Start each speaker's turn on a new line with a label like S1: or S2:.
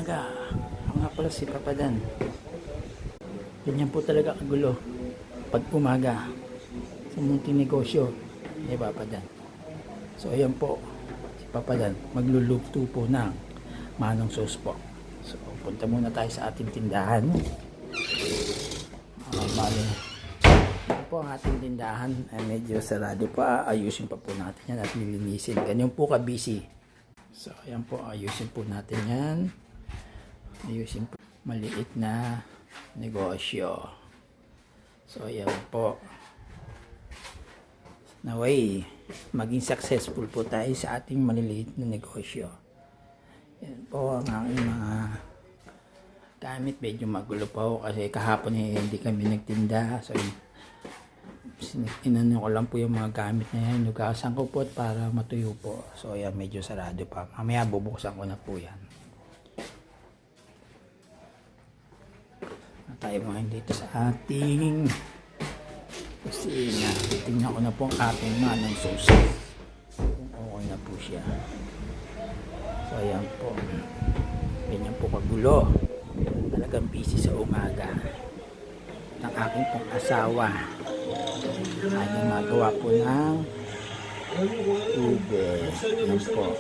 S1: umaga. Ako nga pala si Papa Dan. Ganyan po talaga kagulo pag umaga sa munting negosyo ni Papa Dan. So ayan po si Papa Dan, magluluto po ng manong sauce po. So punta muna tayo sa ating tindahan. Bali ito po ang ating tindahan ay medyo sarado pa. Ayusin pa po natin yan at lilinisin. Ganyan po ka-busy. So ayan po, ayusin po natin yan. Ayusin po maliit na negosyo. So ayan po, naway maging successful po tayo sa ating maliliit na negosyo. Yan po ang aking mga gamit. Medyo magulo po kasi kahapon hindi kami nagtinda. So inano ko lang po yung mga gamit na yan. Nugasan ko po para matuyo po. So ayan, medyo sarado pa. Mamaya bubuksan ko na po yan. Tayo mga dito sa ating kusina. Tingnan ko na po ang ating manong sauce. Kung okay na po siya. So ayan po. Ganyan po kagulo. Talagang busy sa umaga. Ng aking pong asawa. Ay gumagawa po ng ube. Yan po.